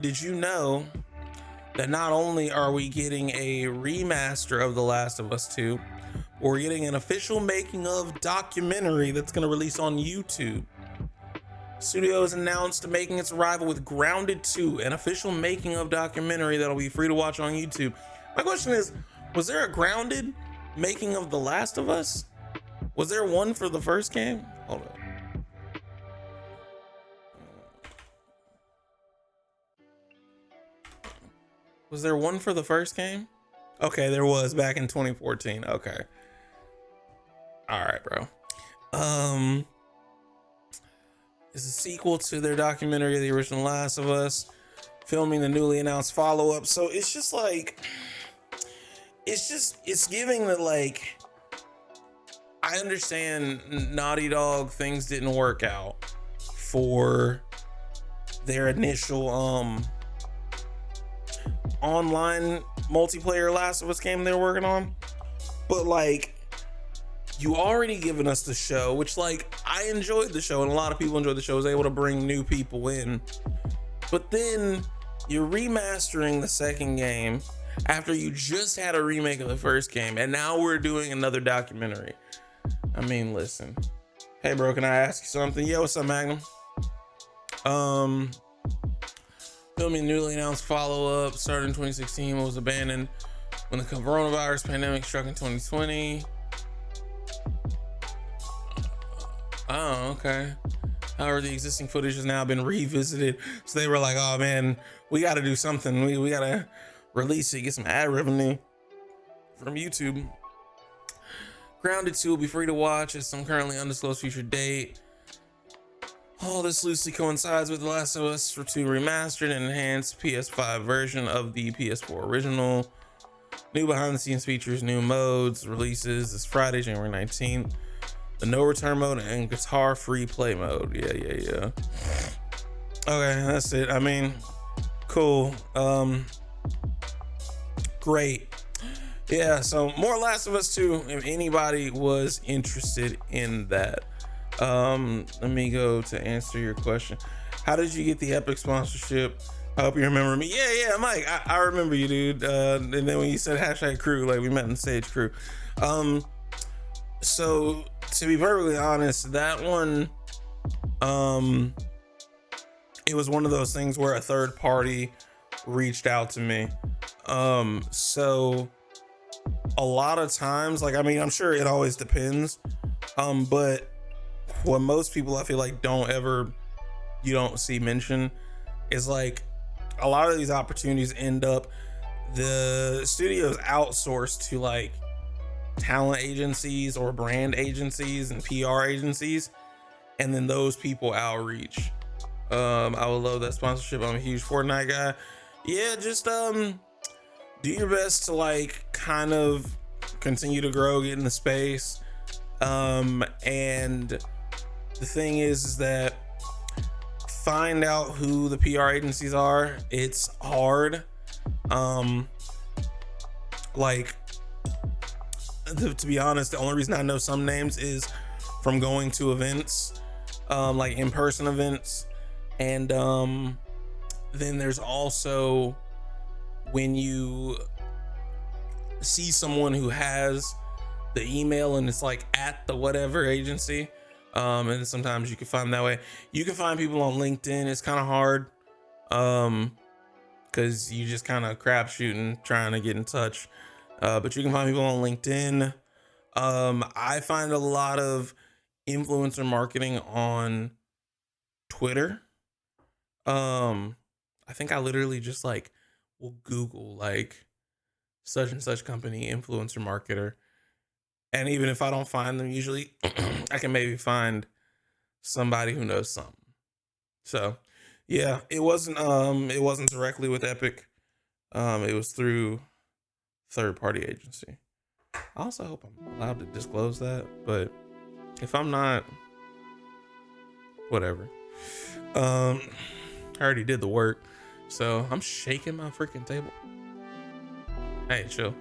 Did you know that not only are we getting a remaster of The Last of Us 2, we're getting an official making of documentary that's going to release on YouTube. Studio has announced making its arrival with Grounded 2, an official making of documentary that'll be free to watch on YouTube. My question is, was there a Grounded making of The Last of Us? Was there one for the first game? Hold on. Was there one for the first game? Okay, there was back in 2014. Okay. All right, bro. It's a sequel to their documentary, The Original Last of Us, filming the newly announced follow-up. So it's just like, it's giving that, like, I understand Naughty Dog, things didn't work out for their initial online multiplayer Last of Us game they were working on, but like, you already given us the show, which, like, I enjoyed the show and a lot of people enjoyed the show. I was able to bring new people in, but then you're remastering the second game after you just had a remake of the first game, and now we're doing another documentary. I mean, listen. Hey bro, can I ask you something? Yeah, what's up, Magnum? Filming newly announced follow-up started in 2016, was abandoned when the coronavirus pandemic struck in 2020. Oh, okay. However, the existing footage has now been revisited. So they were like, oh man, we got to do something. We got to release it, get some ad revenue from YouTube. Grounded 2 will be free to watch at some currently undisclosed future date. All this loosely coincides with The Last of Us 2 Remastered and enhanced PS5 version of the PS4 original. New behind the scenes features, new modes, releases this Friday, January 19th. The no return mode and guitar free play mode. Yeah. Okay, that's it. I mean, cool. Great. Yeah, so more Last of Us 2 if anybody was interested in that. Let me go to answer your question. How did you get the Epic sponsorship? I hope you remember me. Yeah, Mike. I remember you, dude. And then when you said #crew, like, we met in Stage Crew. So to be perfectly honest, that one, it was one of those things where a third party reached out to me. So a lot of times, like, I mean, I'm sure it always depends. But what most people, I feel like, you don't see mention is, like, a lot of these opportunities end up, the studios outsourced to, like, talent agencies or brand agencies and PR agencies, and then those people outreach. I would love that sponsorship. I'm a huge Fortnite guy. Yeah, just do your best to, like, kind of continue to grow, get in the space. And the thing is that find out who the PR agencies are. It's hard. Like, to be honest, the only reason I know some names is from going to events, like in-person events. And then there's also when you see someone who has the email and it's like at the whatever agency, and sometimes you can find that way. You can find people on LinkedIn. It's kind of hard because you just kind of crapshooting trying to get in touch, but you can find people on LinkedIn. I find a lot of influencer marketing on Twitter. I think I literally just, like, will Google, like, such and such company influencer marketer, and even if I don't find them, usually I can maybe find somebody who knows something. So yeah, it wasn't directly with Epic. It was through third party agency. I also hope I'm allowed to disclose that, but if I'm not, whatever. I already did the work, so I'm shaking my freaking table. Hey, chill.